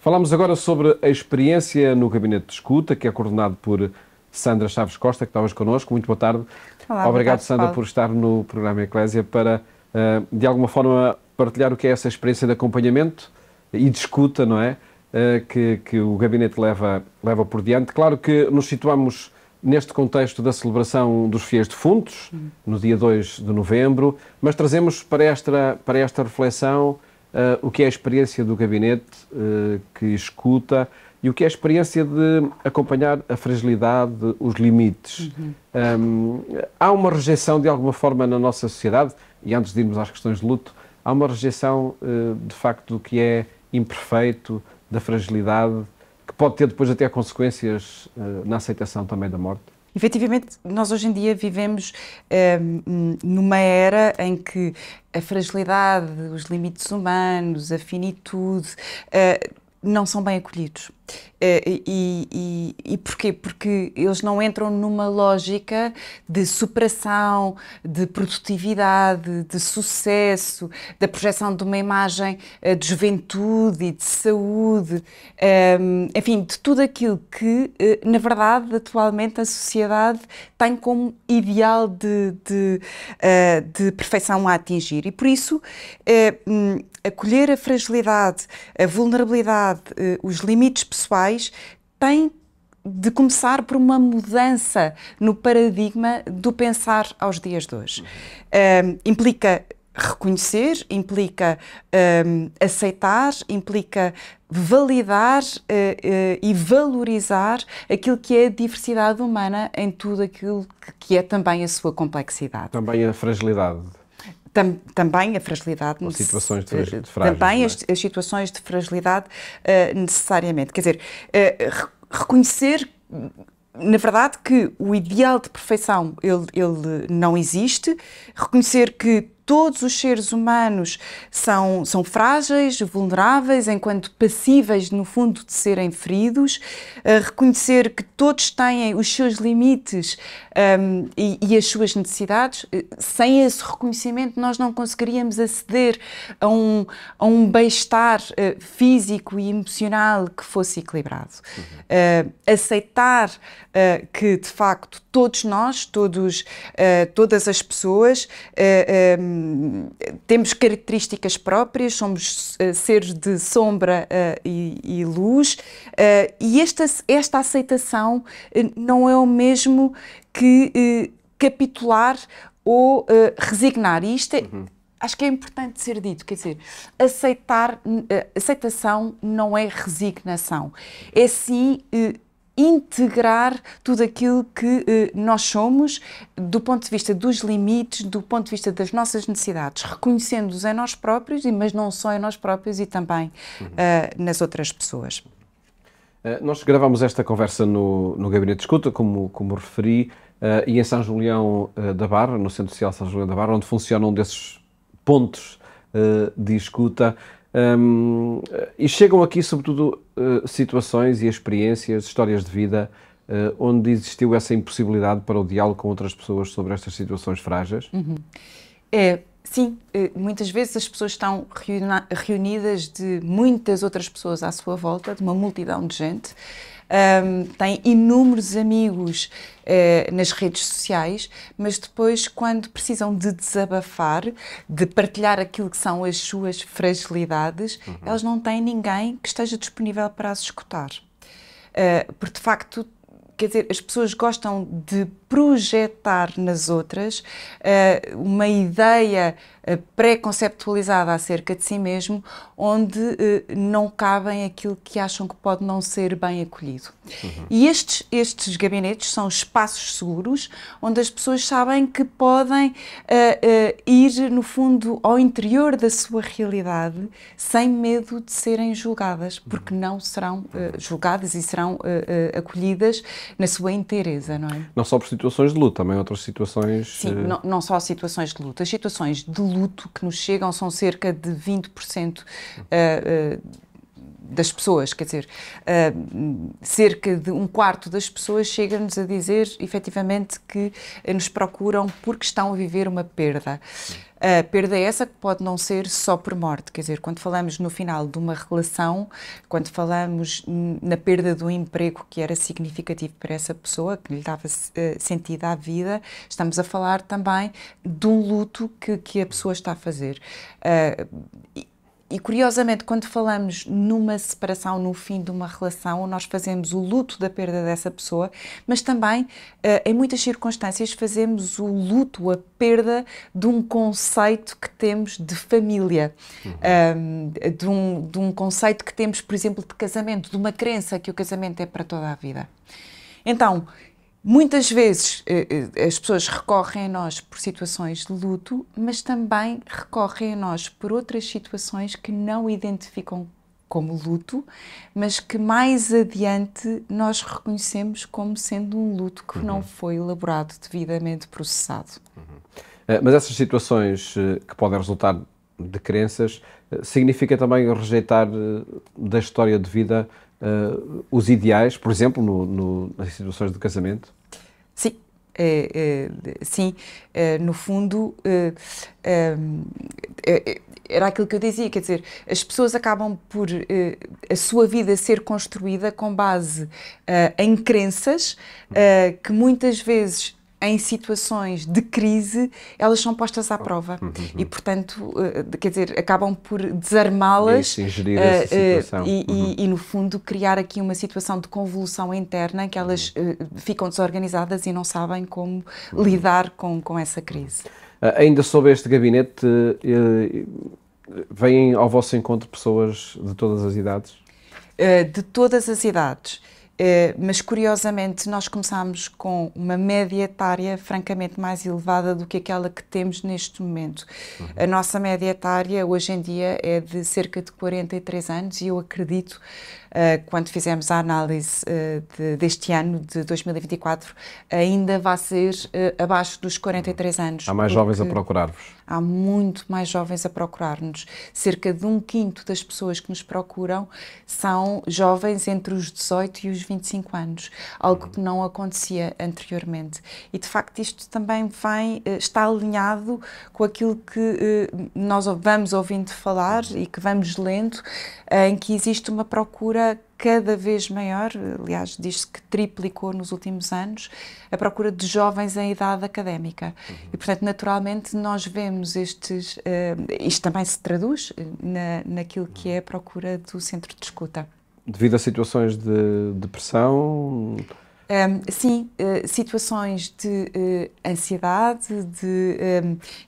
Falamos agora sobre a experiência no Gabinete de Escuta, que é coordenado por Sandra Chaves Costa, que está hoje connosco. Muito boa tarde. Olá, Obrigado, boa tarde, Sandra, Paulo, por estar no programa Eclésia para, de alguma forma, partilhar o que é essa experiência de acompanhamento e de escuta, não é? Que o Gabinete leva por diante. Claro que nos situamos neste contexto da celebração dos Fiéis Defuntos, no dia 2 de novembro, mas trazemos para esta reflexão o que é a experiência do Gabinete que escuta e o que é a experiência de acompanhar a fragilidade, os limites. Há uma rejeição, de alguma forma, na nossa sociedade, e antes de irmos às questões de luto, há uma rejeição, de facto, do que é imperfeito, da fragilidade, que pode ter depois até consequências na aceitação também da morte. Efetivamente, nós hoje em dia vivemos numa era em que a fragilidade, os limites humanos, a finitude, não são bem acolhidos. E porquê? Porque eles não entram numa lógica de superação, de produtividade, de sucesso, da projeção de uma imagem de juventude e de saúde, enfim, de tudo aquilo que, na verdade, atualmente a sociedade tem como ideal de perfeição a atingir. E por isso, acolher a fragilidade, a vulnerabilidade, os limites pessoais, tem de começar por uma mudança no paradigma do pensar aos dias de hoje. Implica reconhecer, implica aceitar, implica validar e valorizar aquilo que é a diversidade humana em tudo aquilo que é também a sua complexidade. Também a fragilidade. Também a fragilidade, as situações de frágil, também as situações de fragilidade necessariamente. Quer dizer, reconhecer, na verdade, que o ideal de perfeição ele não existe, reconhecer que todos os seres humanos são frágeis, vulneráveis, enquanto passíveis, no fundo, de serem feridos, reconhecer que todos têm os seus limites e as suas necessidades. Sem esse reconhecimento, nós não conseguiríamos aceder a um bem-estar físico e emocional que fosse equilibrado. Aceitar que, de facto, todos nós, todas as pessoas, temos características próprias, somos seres de sombra e luz, e esta aceitação não é o mesmo que capitular ou resignar. E isto acho que é importante ser dito, quer dizer, aceitação não é resignação, é sim integrar tudo aquilo que nós somos do ponto de vista dos limites, do ponto de vista das nossas necessidades, reconhecendo-os em nós próprios, mas não só em nós próprios e também nas outras pessoas. Nós gravamos esta conversa no Gabinete de Escuta, como referi, e em São Julião da Barra, no Centro Social São Julião da Barra, onde funciona um desses pontos de escuta. E chegam aqui, sobretudo, situações e experiências, histórias de vida, onde existiu essa impossibilidade para o diálogo com outras pessoas sobre estas situações frágeis? Sim, muitas vezes as pessoas estão reunidas de muitas outras pessoas à sua volta, de uma multidão de gente. Têm inúmeros amigos nas redes sociais, mas depois, quando precisam de desabafar, de partilhar aquilo que são as suas fragilidades, elas não têm ninguém que esteja disponível para as escutar. Porque, de facto, quer dizer, as pessoas gostam de projetar nas outras uma ideia pré-conceptualizada acerca de si mesmo, onde não cabem aquilo que acham que pode não ser bem acolhido. E estes gabinetes são espaços seguros, onde as pessoas sabem que podem ir, no fundo, ao interior da sua realidade, sem medo de serem julgadas, porque não serão julgadas e serão acolhidas na sua inteireza, não é? Não só por situações de luto, também outras situações... Sim, não só situações de luto. As situações de luto que nos chegam são cerca de 20% das pessoas, quer dizer, cerca de um quarto das pessoas chega-nos a dizer, efetivamente, que nos procuram porque estão a viver uma perda. A perda é essa que pode não ser só por morte, quer dizer, quando falamos no final de uma relação, quando falamos na perda do emprego que era significativo para essa pessoa, que lhe dava sentido à vida, estamos a falar também de um luto que a pessoa está a fazer. E curiosamente, quando falamos numa separação, no fim de uma relação, nós fazemos o luto da perda dessa pessoa, mas também, em muitas circunstâncias, fazemos o luto, a perda de um conceito que temos de família, de um conceito que temos, por exemplo, de casamento, de uma crença que o casamento é para toda a vida. Então, muitas vezes as pessoas recorrem a nós por situações de luto, mas também recorrem a nós por outras situações que não identificam como luto, mas que mais adiante nós reconhecemos como sendo um luto que não foi elaborado, devidamente processado. Mas essas situações que podem resultar de crenças, significa também rejeitar da história de vida os ideais, por exemplo, nas situações de casamento? Sim, sim. No fundo, era aquilo que eu dizia, quer dizer, as pessoas acabam por a sua vida ser construída com base em crenças que muitas vezes, em situações de crise, elas são postas à prova e, portanto, quer dizer, acabam por desarmá-las e, no fundo, criar aqui uma situação de convulsão interna em que elas ficam desorganizadas e não sabem como lidar com essa crise. Ainda sobre este gabinete, vêm ao vosso encontro pessoas de todas as idades? De todas as idades. Mas, curiosamente, nós começámos com uma média etária francamente mais elevada do que aquela que temos neste momento. A nossa média etária, hoje em dia, é de cerca de 43 anos e eu acredito, quando fizemos a análise deste ano, de 2024, ainda vai ser abaixo dos 43 anos. Há mais jovens a procurar-vos? Há muito mais jovens a procurar-nos. Cerca de 1/5 das pessoas que nos procuram são jovens entre os 18 e os 25 anos, algo que não acontecia anteriormente. E, de facto, isto também está alinhado com aquilo que nós vamos ouvindo falar e que vamos lendo, em que existe uma procura cada vez maior, aliás, diz-se que triplicou nos últimos anos, a procura de jovens em idade académica. E, portanto, naturalmente, nós vemos isto também se traduz naquilo que é a procura do centro de escuta. Devido a situações de depressão? Sim, situações de ansiedade,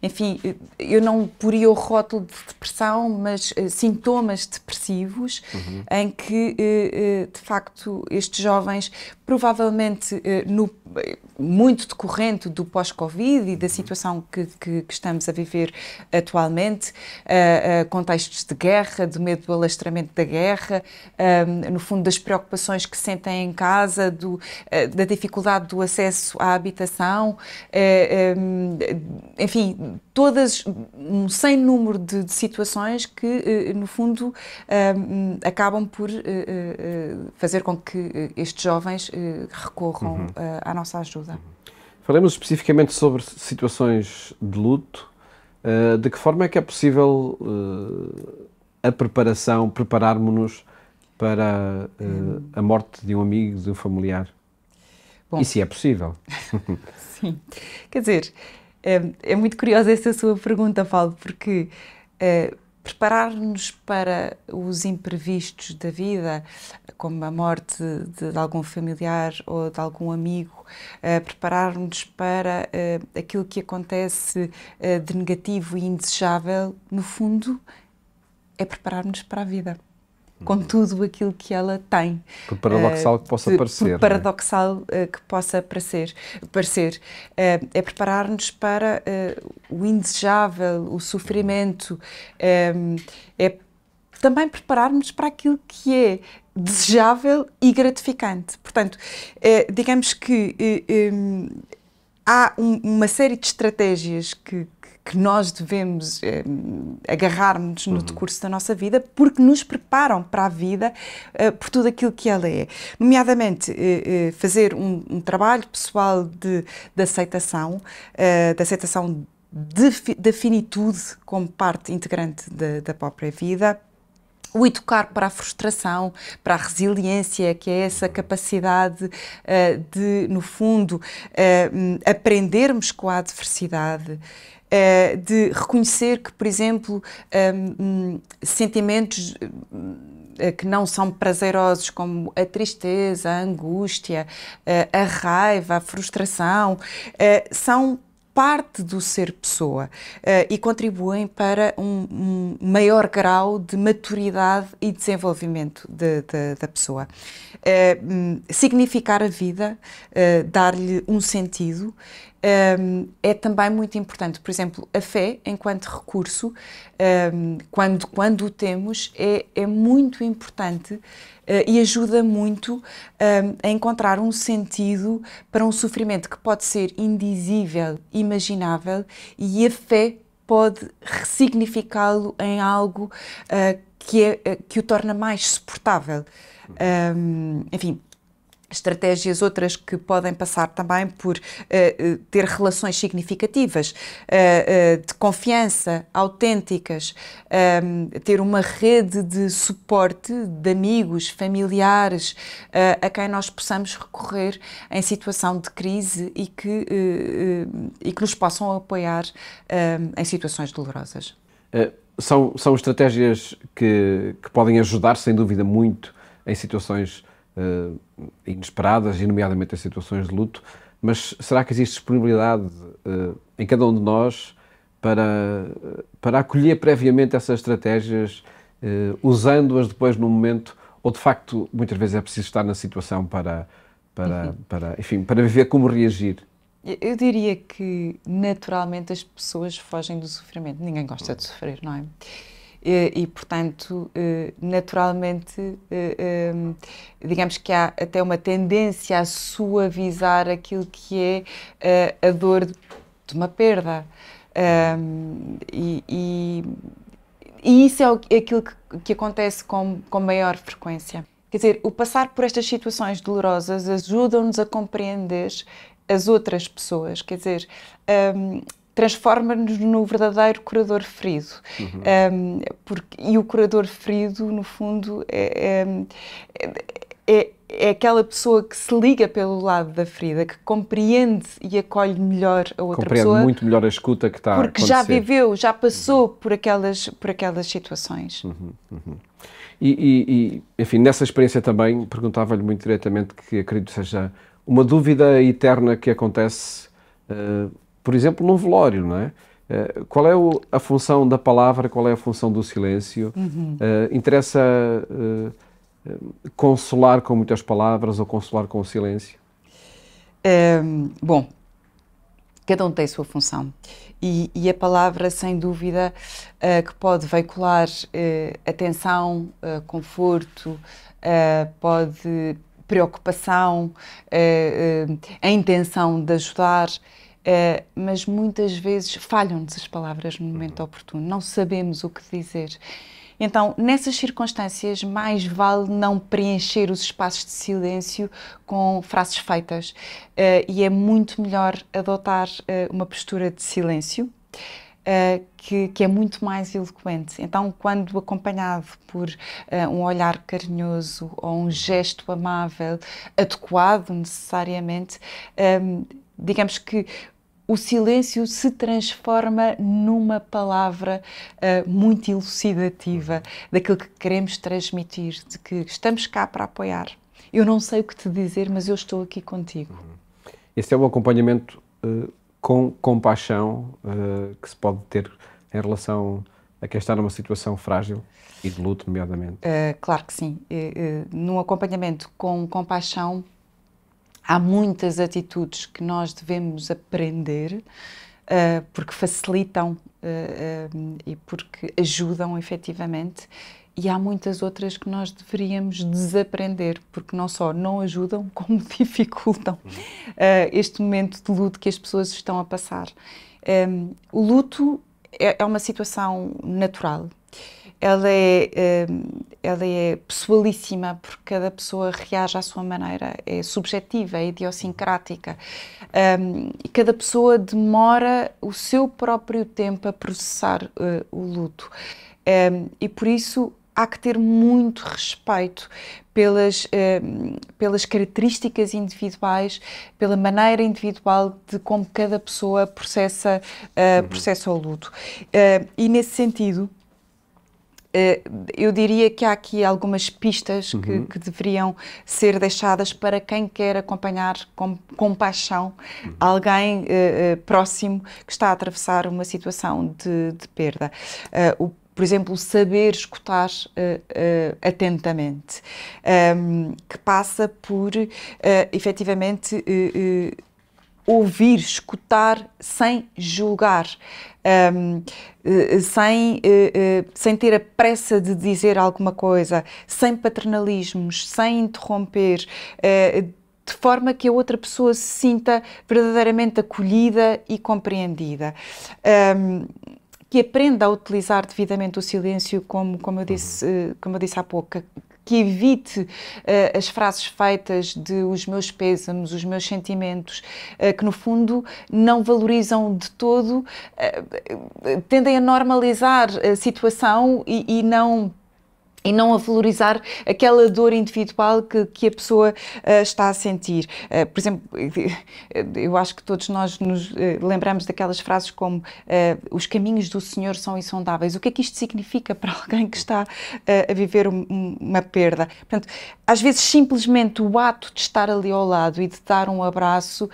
enfim, eu não poria o rótulo de depressão, mas sintomas depressivos, em que, de facto, estes jovens, provavelmente, muito decorrente do pós-Covid e da situação que estamos a viver atualmente, contextos de guerra, do medo do alastramento da guerra, no fundo, das preocupações que sentem em casa, da dificuldade do acesso à habitação, enfim, um sem número de situações que, no fundo, acabam por fazer com que estes jovens recorram à nossa ajuda. Falemos especificamente sobre situações de luto. De que forma é que é possível a preparação, prepararmos-nos para a morte de um amigo, de um familiar? Bom, e se é possível? Sim. Quer dizer, é muito curiosa essa sua pergunta, Paulo, porque preparar-nos para os imprevistos da vida, como a morte de algum familiar ou de algum amigo, preparar-nos para aquilo que acontece de negativo e indesejável, no fundo, é preparar-nos para a vida. Com tudo aquilo que ela tem. Por paradoxal que possa parecer. Por paradoxal que possa parecer. É preparar-nos para o indesejável, o sofrimento, é também preparar-nos para aquilo que é desejável e gratificante. Portanto, digamos que há uma série de estratégias que que nós devemos agarrar-nos no decurso da nossa vida, porque nos preparam para a vida por tudo aquilo que ela é. Nomeadamente, fazer um trabalho pessoal de aceitação, da finitude como parte integrante da própria vida, o educar para a frustração, para a resiliência, que é essa capacidade de, no fundo, aprendermos com a adversidade, de reconhecer que, por exemplo, sentimentos que não são prazerosos, como a tristeza, a angústia, a raiva, a frustração, são parte do ser pessoa e contribuem para um maior grau de maturidade e desenvolvimento da pessoa. Significar a vida, dar-lhe um sentido, é também muito importante. Por exemplo, a fé, enquanto recurso, quando o temos, é muito importante e ajuda muito a encontrar um sentido para um sofrimento que pode ser indizível, imaginável, e a fé pode ressignificá-lo em algo que o torna mais suportável. Enfim, estratégias outras que podem passar também por ter relações significativas, de confiança, autênticas, ter uma rede de suporte de amigos, familiares, a quem nós possamos recorrer em situação de crise e que nos possam apoiar em situações dolorosas. São estratégias que podem ajudar, sem dúvida, muito em situações inesperadas, e nomeadamente em situações de luto, mas será que existe disponibilidade em cada um de nós para acolher previamente essas estratégias, usando-as depois no momento, ou de facto muitas vezes é preciso estar na situação para viver como reagir? Eu diria que naturalmente as pessoas fogem do sofrimento, ninguém gosta de sofrer, não é? E, portanto, naturalmente, digamos que há até uma tendência a suavizar aquilo que é a dor de uma perda. E isso é aquilo que acontece com maior frequência. Quer dizer, o passar por estas situações dolorosas ajuda-nos a compreender as outras pessoas, quer dizer, transforma-nos no verdadeiro curador ferido. E o curador ferido, no fundo, é aquela pessoa que se liga pelo lado da ferida, que compreende e acolhe melhor a outra pessoa. Compreende muito melhor a escuta que está a acontecer. Porque já viveu, já passou por aquelas situações. E, enfim, nessa experiência também, perguntava-lhe muito diretamente, que acredito seja uma dúvida eterna que acontece, por exemplo, num velório, não é? Qual é a função da palavra, qual é a função do silêncio? Interessa consolar com muitas palavras ou consolar com o silêncio? Bom, cada um tem a sua função e a palavra, sem dúvida, que pode veicular atenção, conforto, pode preocupação, a intenção de ajudar, mas muitas vezes falham-nos as palavras no momento oportuno, não sabemos o que dizer. Então, nessas circunstâncias, mais vale não preencher os espaços de silêncio com frases feitas e é muito melhor adotar uma postura de silêncio que é muito mais eloquente. Então, quando acompanhado por um olhar carinhoso ou um gesto amável, adequado necessariamente, digamos que o silêncio se transforma numa palavra muito elucidativa daquilo que queremos transmitir, de que estamos cá para apoiar. Eu não sei o que te dizer, mas eu estou aqui contigo. Esse é o acompanhamento com compaixão que se pode ter em relação a quem está numa situação frágil e de luto, nomeadamente. Claro que sim. Num acompanhamento com compaixão, há muitas atitudes que nós devemos aprender porque facilitam e porque ajudam efetivamente, e há muitas outras que nós deveríamos desaprender porque não só não ajudam, como dificultam este momento de luto que as pessoas estão a passar. O luto é uma situação natural. Ela é pessoalíssima, porque cada pessoa reage à sua maneira, é subjetiva, é idiosincrática. E cada pessoa demora o seu próprio tempo a processar o luto. E por isso há que ter muito respeito pelas características individuais, pela maneira individual de como cada pessoa processa o luto. E nesse sentido, eu diria que há aqui algumas pistas que deveriam ser deixadas para quem quer acompanhar com compaixão alguém próximo que está a atravessar uma situação de perda. Por exemplo, saber escutar atentamente, que passa por, efetivamente, ouvir, escutar sem julgar, sem ter a pressa de dizer alguma coisa, sem paternalismos, sem interromper, de forma que a outra pessoa se sinta verdadeiramente acolhida e compreendida. Que aprenda a utilizar devidamente o silêncio, como eu disse há pouco, que evite as frases feitas de os meus pêsames, os meus sentimentos, que no fundo não valorizam de todo, tendem a normalizar a situação e não a valorizar aquela dor individual que a pessoa está a sentir. Por exemplo, eu acho que todos nós nos lembramos daquelas frases como os caminhos do Senhor são insondáveis. O que é que isto significa para alguém que está a viver uma perda? Portanto, às vezes simplesmente o ato de estar ali ao lado e de dar um abraço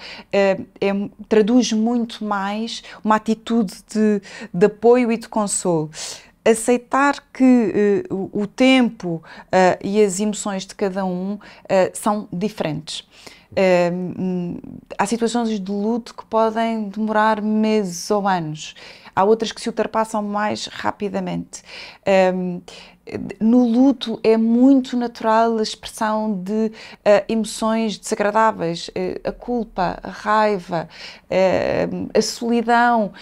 traduz muito mais uma atitude de apoio e de consolo. Aceitar que o tempo e as emoções de cada um são diferentes. Há situações de luto que podem demorar meses ou anos. Há outras que se ultrapassam mais rapidamente. No luto é muito natural a expressão de emoções desagradáveis, a culpa, a raiva, a solidão,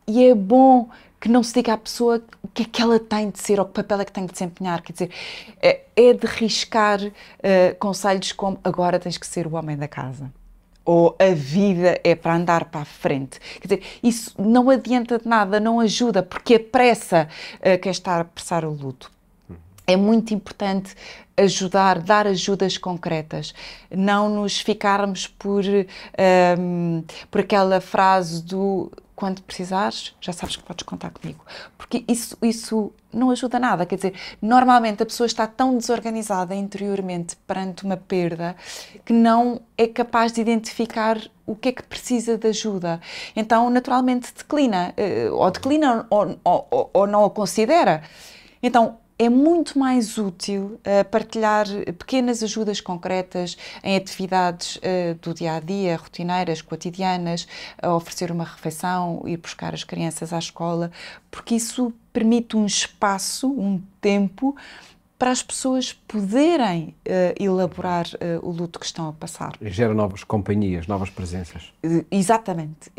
e é bom que não se diga à pessoa o que é que ela tem de ser ou que papel é que tem de desempenhar. Quer dizer, é de riscar conselhos como agora tens que ser o homem da casa. Ou a vida é para andar para a frente. Quer dizer, isso não adianta de nada, não ajuda, porque apressa quem está a apressar o luto. É muito importante ajudar, dar ajudas concretas, não nos ficarmos por aquela frase do quando precisares, já sabes que podes contar comigo, porque isso não ajuda nada. Quer dizer, normalmente a pessoa está tão desorganizada interiormente perante uma perda que não é capaz de identificar o que é que precisa de ajuda. Então, naturalmente, declina ou não a considera. Então, é muito mais útil partilhar pequenas ajudas concretas em atividades do dia-a-dia, rotineiras, cotidianas, oferecer uma refeição, ir buscar as crianças à escola, porque isso permite um espaço, um tempo, para as pessoas poderem elaborar o luto que estão a passar. E gera novas companhias, novas presenças. Exatamente.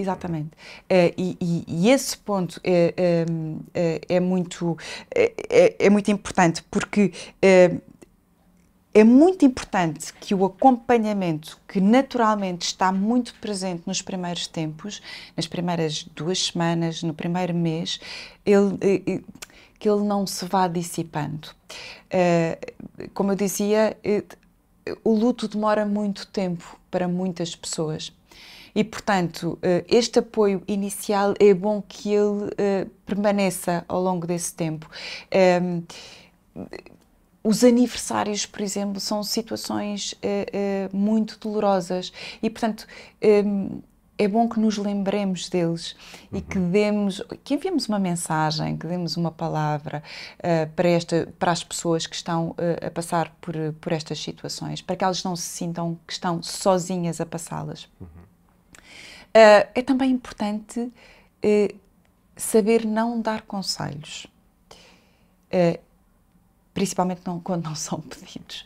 E esse ponto é muito importante, porque é muito importante que o acompanhamento, que naturalmente está muito presente nos primeiros tempos, nas primeiras 2 semanas, no primeiro mês, que ele não se vá dissipando. Como eu dizia, o luto demora muito tempo para muitas pessoas e, portanto, este apoio inicial é bom que ele permaneça ao longo desse tempo. Os aniversários, por exemplo, são situações muito dolorosas e, portanto, é bom que nos lembremos deles e que enviemos uma mensagem, que demos uma palavra para as pessoas que estão a passar por estas situações, para que elas não se sintam que estão sozinhas a passá-las. É também importante saber não dar conselhos, principalmente quando não são pedidos,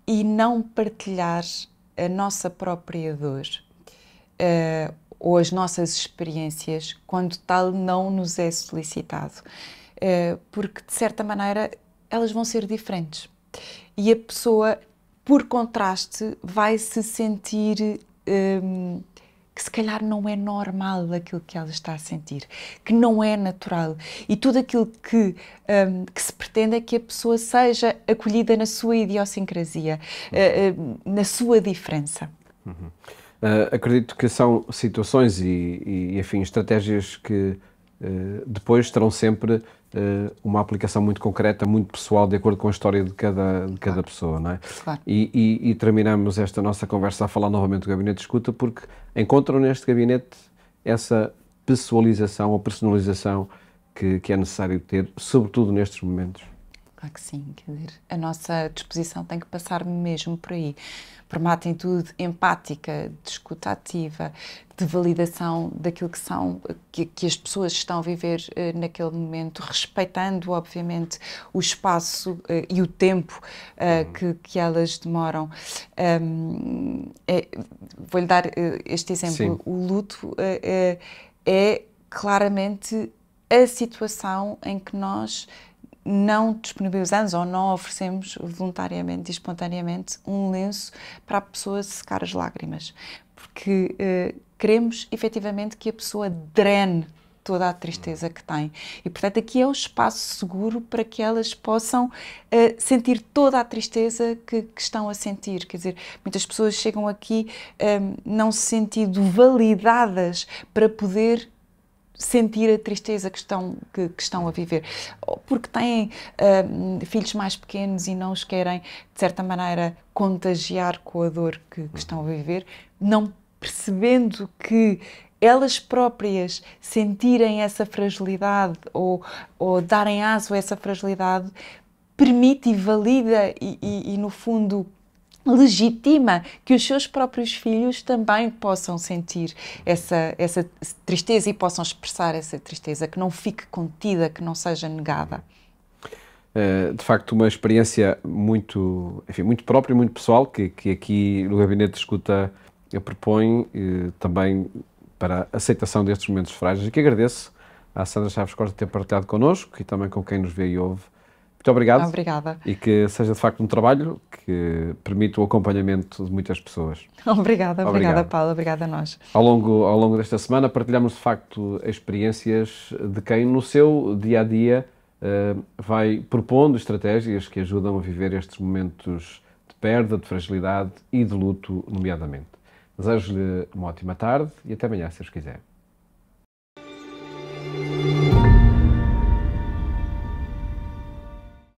e não partilhar a nossa própria dor. ou as nossas experiências quando tal não nos é solicitado. Porque, de certa maneira, elas vão ser diferentes. E a pessoa, por contraste, vai se sentir que se calhar não é normal aquilo que ela está a sentir, que não é natural. E tudo aquilo que se pretende é que a pessoa seja acolhida na sua idiosincrasia, na sua diferença. Acredito que são situações e enfim, estratégias que depois terão sempre uma aplicação muito concreta, muito pessoal, de acordo com a história de cada pessoa, não é? Claro. E terminamos esta nossa conversa a falar novamente do Gabinete de Escuta, porque encontram neste gabinete essa pessoalização ou personalização que é necessário ter, sobretudo nestes momentos. Claro que sim, quer dizer, a nossa disposição tem que passar mesmo por aí, por uma atitude empática, de escuta ativa, de validação daquilo que as pessoas estão a viver naquele momento, respeitando, obviamente, o espaço e o tempo que elas demoram. Vou-lhe dar este exemplo. Sim. O luto é claramente a situação em que nós não disponibilizamos ou não oferecemos voluntariamente e espontaneamente um lenço para a pessoa secar as lágrimas, porque queremos efetivamente que a pessoa drene toda a tristeza que tem e, portanto, aqui é o espaço seguro para que elas possam sentir toda a tristeza que estão a sentir. Quer dizer, muitas pessoas chegam aqui não se sentindo validadas para poder sentir a tristeza que estão a viver, porque têm filhos mais pequenos e não os querem, de certa maneira, contagiar com a dor que estão a viver, não percebendo que elas próprias sentirem essa fragilidade ou darem aso a essa fragilidade permite e valida e no fundo, legitima que os seus próprios filhos também possam sentir essa tristeza e possam expressar essa tristeza, que não fique contida, que não seja negada. De facto, uma experiência muito própria e muito pessoal, que aqui no Gabinete de Escuta eu proponho também para a aceitação destes momentos frágeis, e que agradeço à Sandra Chaves Costa ter partilhado connosco e também com quem nos vê e ouve. Muito obrigado. Obrigada. E que seja de facto um trabalho que permita o acompanhamento de muitas pessoas. Obrigada, Paulo. Obrigada a nós. Ao longo desta semana partilhamos de facto experiências de quem no seu dia-a-dia vai propondo estratégias que ajudam a viver estes momentos de perda, de fragilidade e de luto, nomeadamente. Desejo-lhe uma ótima tarde e até amanhã, se Deus quiser.